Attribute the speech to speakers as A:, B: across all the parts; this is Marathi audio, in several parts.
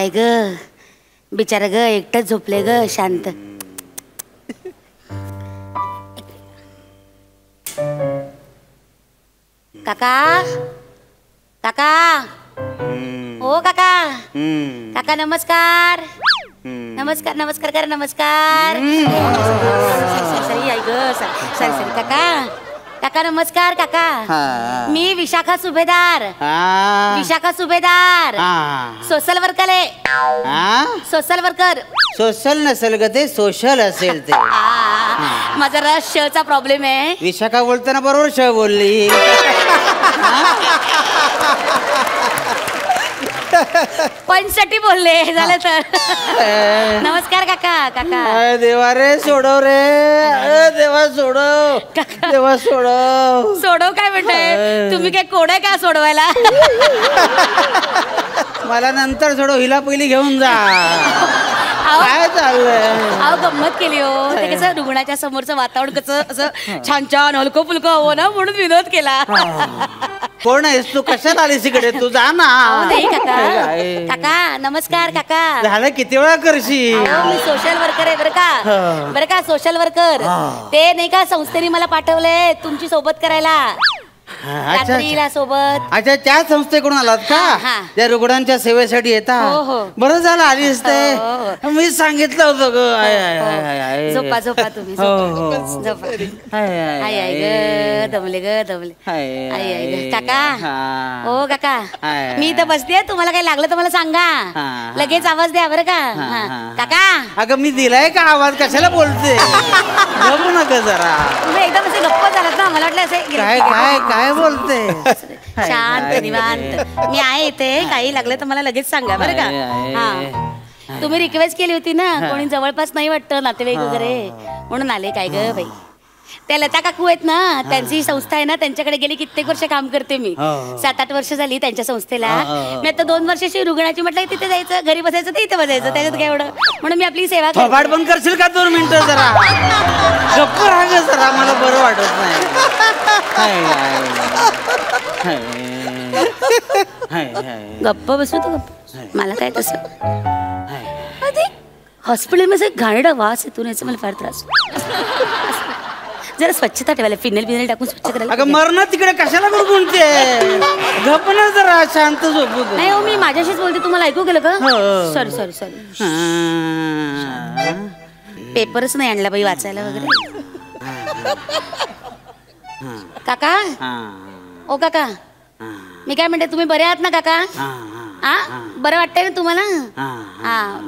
A: आहे ग बिचारा ग एकटंच झोपले ग शांत. काका काका हो काका काका नमस्कार नमस्कार नमस्कार करा नमस्कार. सरी आई ग सरी सरी काका काका नमस्कार काका. मी विशाखा सुभेदार विशाखा सुभेदार सोशल वर्कर आहे. सोशल वर्कर
B: सोशल नसेल ग ते सोशल असेल ते.
A: माझा रस चा प्रॉब्लेम आहे.
B: विशाखा बोलताना बरोबर श बोलली.
A: पंचसाठी बोलले झालं तर. नमस्कार काका काका.
B: देवा रे सोडव रे देवा सोडव देवा सोडव.
A: सोडव काय म्हणताय तुम्ही काय कोडे का सोडवायला.
B: मला नंतर सोडव हिला पहिली घेऊन जा. काय चाललंय.
A: अहो गंमत केली हो. ते कसं रुग्णाच्या समोरचं वातावरण कसं असं छान छान हलकं फुलकं हो ना म्हणून विनोद केला.
B: कोण आहेस तू कशात आलीस इकडे तू जा ना.
A: काका काका नमस्कार काका.
B: झालं किती वेळा करशील.
A: मी सोशल वर्कर आहे बरं का सोशल वर्कर. ते नाही का संस्थेने मला पाठवलंय तुमची सोबत करायला रात्रीला सोबत.
B: अच्छा त्या संस्थेकडून आलात का त्या रुग्णांच्या सेवेसाठी येतात. बरं झालं आलीस ते मी सांगितलं होतं ग.
A: झोपा झोपा तुम्ही झोपा. आई आई ग दमले ग दमले. आई आई ग काका हो काका मी इथं बसते. तुम्हाला काही लागलं तर मला सांगा लगेच आवाज द्या बरं का काका.
B: अगं मी दिलाय का आवाज कशाला बोलते. बघू नका जरा
A: तुम्ही एकदम असे गप्प झालात ना मला वाटलं असे
B: काय काय काय बोलते.
A: शांत निवांत मी आहे इथे. काही लागलं तर मला लगेच सांगा बरं का. हा तुम्ही रिक्वेस्ट केली होती ना कोणी जवळपास नाही वाटतं नातेवाईक वगैरे म्हणून आले. काय ग बाई त्या लता काकू आहेत ना त्यांची संस्था आहे ना त्यांच्याकडे गेली कित्येक वर्ष काम करते मी. 7-8 वर्ष झाली त्यांच्या संस्थेला. मी आता 2 वर्षाची रुग्णाची म्हटलं तिथे जायचं घरी बसायचं तर इथे बसायचं त्याच्यात काय एवढं म्हणून मी आपली सेवा
B: थोबाड बंद करशील का 2 मिनिटं जरा. गप्प राहा ग जरा मला बरं वाटत नाही.
A: गप्प बसू तर गप्प मला काय तसं हॉस्पिटलमध्ये घाणेरडा वास येतो याचा मला फार त्रास. जरा स्वच्छता ठेवायला फिनेल टाकून स्वच्छ करायला.
B: अगं मरण तिकडे कशाला गुणगुणते. गप्प ना जरा शांत झोपू.
A: नाही हो मी माझ्याशीच बोलते तुम्हाला ऐकू गेलं का. Sorry sorry sorry. पेपरच नाही आणला बाई वाचायला वगैरे. काका ओ काका मी काय म्हणते तुम्ही बरे आहात ना काका. बरं वाटतंय ना तुम्हाला.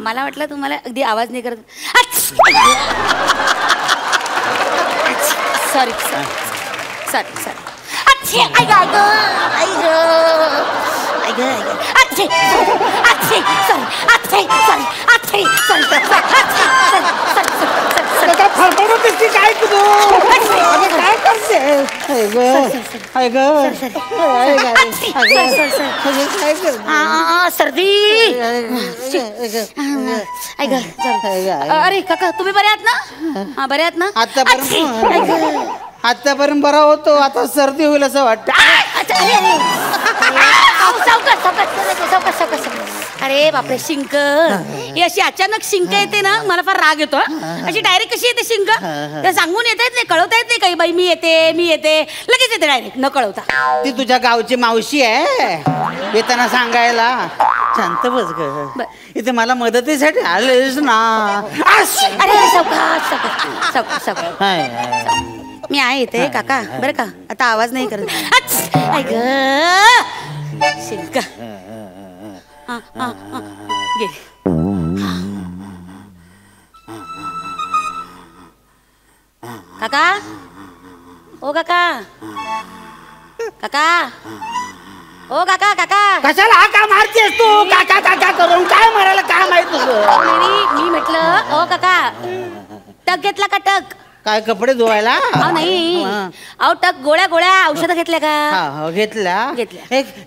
A: मला वाटलं तुम्हाला अगदी आवाज नाही करत. Sorry sorry sorry. सर्दी. अरे काका तुम्ही बरे आहात ना. बरे आहात ना.
B: आतापर्यंत बरा होतो आता सर्दी होईल असं वाटतं.
A: अरे बापरे शिंक ही अशी अचानक शिंक येते ना मला फार राग येतो. अशी डायरेक्ट कशी येते शिंक ते सांगून येत नाही कळवता येत नाही काही. बाई मी येते लगेच येते डायरेक्ट न कळवता.
B: ती तुझ्या गावची मावशी आहे येताना सांगायला. शांत बस ग इथे मला मदतीसाठी आलेस ना.
A: अरे सावकाश मी आहे इथे काका बरं का. आता आवाज नाही करत. शिंक गेले. काका ओ काका काका ओ काका काका
B: कशाला हाका मारतेस तू. काका काका करून काय मारायला काय माहित तुझं.
A: मी म्हटलं ओ काका टक घेतला का टक.
B: काय कपडे धुवायला.
A: नाही अहो टक गोळ्या औषधं घेतल्या का.
B: घेतल्या.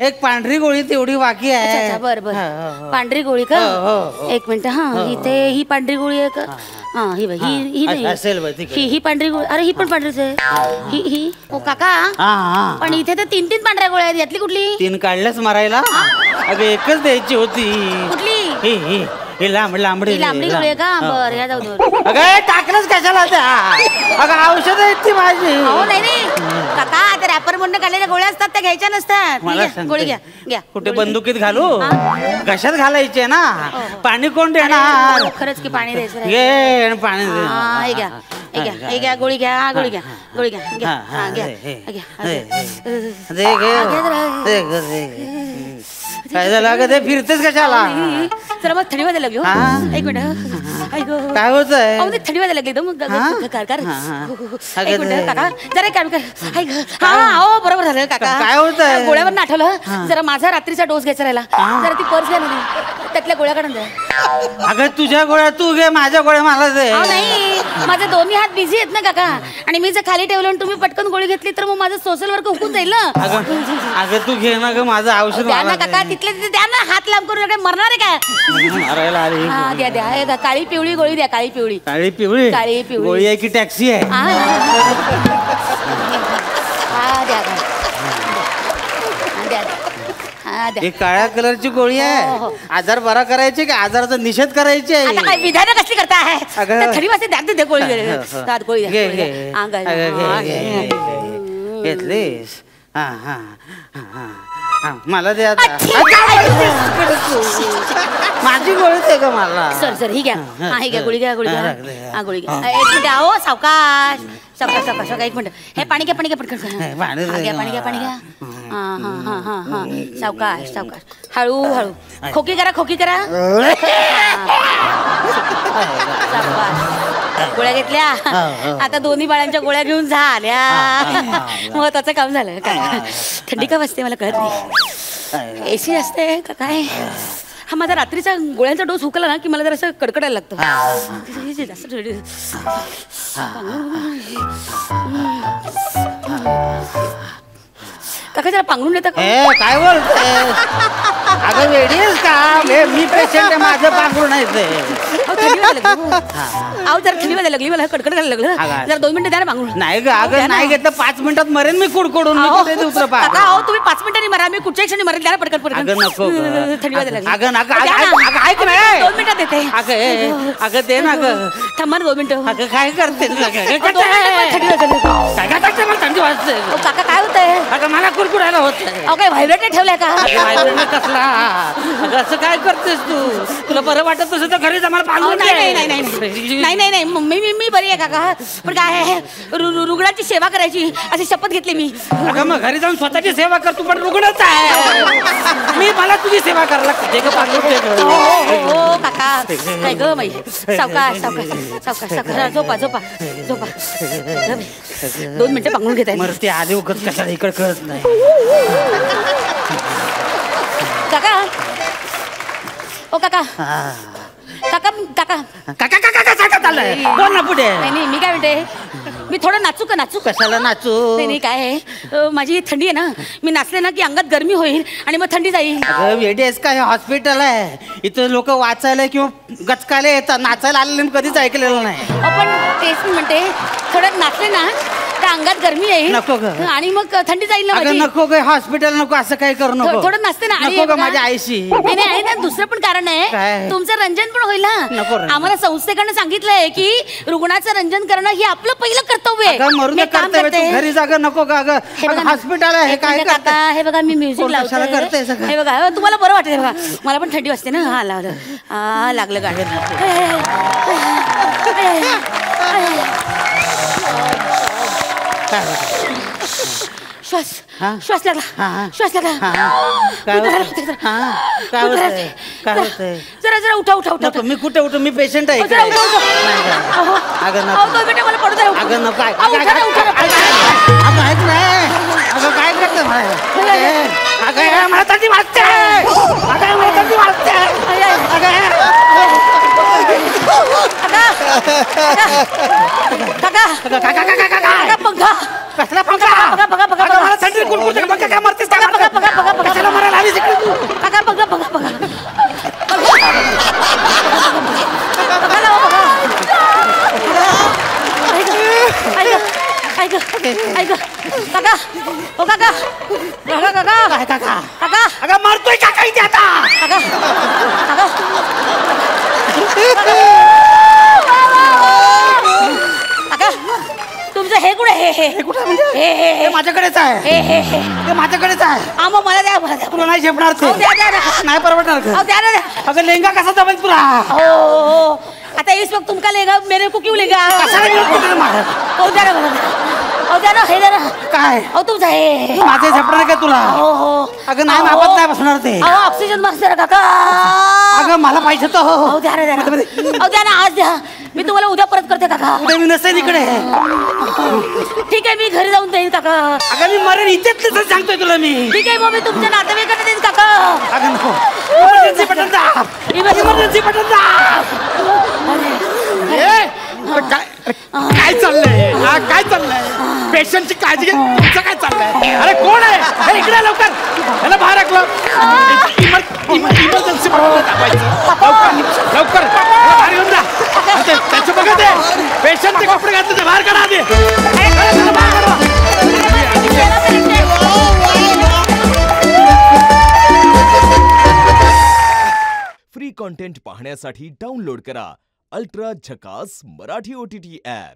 B: एक पांढरी गोळी तेवढी बाकी आहे.
A: बरं पांढरी गोळी का. एक मिनिट. इथे ही पांढरी गोळी आहे का. ही ही पांढरी गोळी. अरे ही पण पांढरीच आहे. ही ओ काका पण इथे तर 3 पांढऱ्या गोळ्या आहेत. यातली कुठली.
B: 3 काढल्यास मारायला. अगं एकच द्यायची होती.
A: कुठली.
B: ही लांबडी
A: गोळी आहे का बरं या जाऊ दे.
B: अगं टाकलंच कशाला त्या अगं औषध आहेत ती माझी.
A: हो नाही काका त्या रॅपर म्हणून काढलेल्या गोळ्या असतात त्या घ्यायच्या नसतात. गोळी घ्या
B: कुठे बंदुकीत घालू कशात घालायचे ना पाणी कोण देणार.
A: खरंच की पाणी द्यायचं
B: घे पाणी
A: घ्या गोळी घ्या
B: काय झालं अगं ते फिरतेच कशाला.
A: जरा मग थंडी वाजायला लागली. एक मिनिट
B: काय होत आहे
A: थंडी वाजायला लागली मग काका जरा काम कर. हो बरोबर झालं काका.
B: काय होत आहे
A: गोळ्यावर आठवलं जरा माझा रात्रीचा डोस घ्यायचा राहिला. जरा ती पर्स घ्या ना त्यातल्या गोळ्या काढून द्या.
B: अगं तुझ्या गोळ्या तू घे माझ्या गोळ्या मला दे.
A: नाही माझे दोन्ही हात बिझी आहेत ना काका आणि मी जर खाली ठेवलं आणि तुम्ही पटकन गोळी घेतली तर मग माझं सोशल वर्क हुकून जाईल ना.
B: अगं तू घे ना ग माझं औषध
A: द्या ना काका तिथले तिथे द्या ना. हात लांब करून मरणार आहे काय. द्या काळी पिवळी गोळी द्या. काळी पिवळी
B: गोळी आहे की टॅक्सी आहे. ही काळ्या कलरची गोळी आहे. आजार बरा करायचे की आजाराचा निषेध करायचे.
A: काय विधान कसली करता आहे थंडी वाजते द्या गोळी गोळी
B: घेतलीस मला दे आता. माझी गोळी आहे का मला.
A: सर ही घ्या गोळी घ्या गोळी घ्या एक मिनिट आहो सावकाश एक मिनिट हे पाणी घ्या पटकन पाणी घ्या सावकाश हळू खोकी करा गोळ्या घेतल्या आता दोन्ही बाळांच्या गोळ्या घेऊन झाल्या. मग त्याचं काम झालं. थंडी का वाजते मला कळत नाही. एसी असते का काय. हा माझा रात्रीचा गोळ्यांचा डोस हुकला ना की मला जरा असं कडकडायला लागतं. काका जरा पांघरून देता का.
B: काय बोलते अगं वेडी आहेस का. मी पेशंट आहे माझं पांघरून आहे ते.
A: जरा थंडी वाजायला लागली मला कडकड करायला लागलं. जरा 2 मिनिटं द्या ना पांघरून.
B: नाही ग अगं नाही घेतलं 5 मिनिटात मरेन मी कुडकुडून.
A: काका तुम्ही 5 मिनिटांनी मरा मी कुठच्या क्षणी मरेल. द्या ना पटकन
B: नको
A: थंडी वाजायला लागली.
B: अगं
A: ऐक ना 2 मिनिटात देते.
B: अगं दे ना ग
A: थांबा 2 मिनिटं.
B: अगं काय करते
A: थंडी वाजते. काका काय होतंय.
B: अगं मला कुरकुरायला होत.
A: काय व्हायब्रेटर ठेवलाय का.
B: कसला अगं असं काय करतेस तू. तुला बरं वाटत तसं तर घरी जमा.
A: नाही मी बरी आहे काका. पण काय आहे रुग्णाची सेवा करायची अशी शपथ घेतली मी.
B: अगं मग घरी जाऊन स्वतःची सेवा कर. तू पण रुग्णच आहे. मी मला तुझी सेवा करायला लागते.
A: हो काका काय ग बाई सावकाश झोपा 2 मिनिटं पांघरून घेत आहे.
B: मरते आले उगत कशाला इकडे कळत नाही.
A: काका ओ काका
B: चाललंय बोल ना पुढे.
A: नाही मी काय म्हणते मी थोडं नाचू
B: कशाला नाचू.
A: नाही काय आहे माझी थंडी आहे ना. मी नाचले ना की अंगात गरमी होईल आणि मग थंडी जाईल.
B: वेडी आहेस का. हे हॉस्पिटल आहे. इथं लोक वाचायला किंवा गचकायला येतात. नाचायला आलेले मी कधीच ऐकलेलं नाही.
A: पण तेच म्हणते थोडं नाचले ना तर अंगात गरमी येईल.
B: नको ग
A: आणि मग थंडी जाईल ना.
B: नको ग हॉस्पिटल नको असं काही करू नको.
A: थोडं नाचते ना.
B: नको ग माझ्या आईशी.
A: नाही आहे ना दुसरं पण कारण आहे. तुमचं रंजन पण होईल ना. आम्हाला संस्थेकडनं सांगितलंय की रुग्णाचं रंजन करणं हे आपलं पहिलं कर्तव्य आहे.
B: घरी जागा नको का ग हॉस्पिटल आहे. काय
A: करता हे बघा मी म्युझिक लावते. हे बघा तुम्हाला बरं वाटत बघा. मला पण थंडी वाजते ना. लागलं गाणं. श्वास लागला. जरा उठा.
B: मी कुठे उठू. मी पेशंट आहे.
A: मला पडू द्या.
B: अगं नको ऐक काय करते मला थंडी वाजते.
A: पंखा
B: कसला पंखा. मला थंडी कुडकुडते. पंखा काय मरतेस कशाला मरायला आलीस इकडे तू.
A: काका बघा काका काका ओ काका काका काका
B: काय काका
A: काका
B: अगं मारतोय काका इथे आता
A: काका काका काका तुमचं हे कुठे हे
B: कुठे म्हणजे
A: हे
B: हे माझ्याकडेच आहे ते माझ्याकडेच आहे
A: मग मला द्या मला द्या
B: तुला नाही झेपणार ते
A: द्या द्या द्या.
B: नाही परवडणार का?
A: अहो, द्या ना द्या
B: अगं लेंगा कसा जमेल तुला
A: हो आता इस वक्त तुमका लेगा मेरे को क्यों लेगा
B: कशाला घेऊन कुठे मार
A: अहो द्या ना मला द्या अहो द्या ना हे द्या ना
B: काय
A: अहो तुमचं हे
B: माझे झेपणार काय तुला
A: हो हो
B: अगं नाही
A: अहो.
B: मापत नाही बसणार ते
A: अहो ऑक्सिजन मास्क द्या ना काका
B: अगं मला पाहिजे तो
A: अहो द्या ना द्या ना अहो द्या ना आज द्या मी तुम्हाला उद्या परत करते काका
B: उद्या मी नसेल इकडे
A: ठीक आहे मी घरी जाऊन देईन काका
B: अगं मी मरेन इथेच तसं सांगतोय तुला मी
A: ठीक आहे मग मी तुमच्या नातेवाईकांना देईन काका
B: अगं नको इमर्जन्सी बटन दाब इमर्जन्सी बटन दाब
C: काय चाललंय हा काय चाललंय पेशंटची काळजी घे तुमचं काय चाललंय अरे कोण आहे हे इकडे लवकर त्याला बाहेर टाकलं इमर्जन्सी लवकर लवकर बाहेर घेऊन जा त्याचं बघा ते पेशंटचे कपडे घातले ते बाहेर काढा आधी
D: फ्री कॉन्टेंट पाहण्यासाठी डाउनलोड करा अल्ट्रा झकास मराठी OTT ॲप.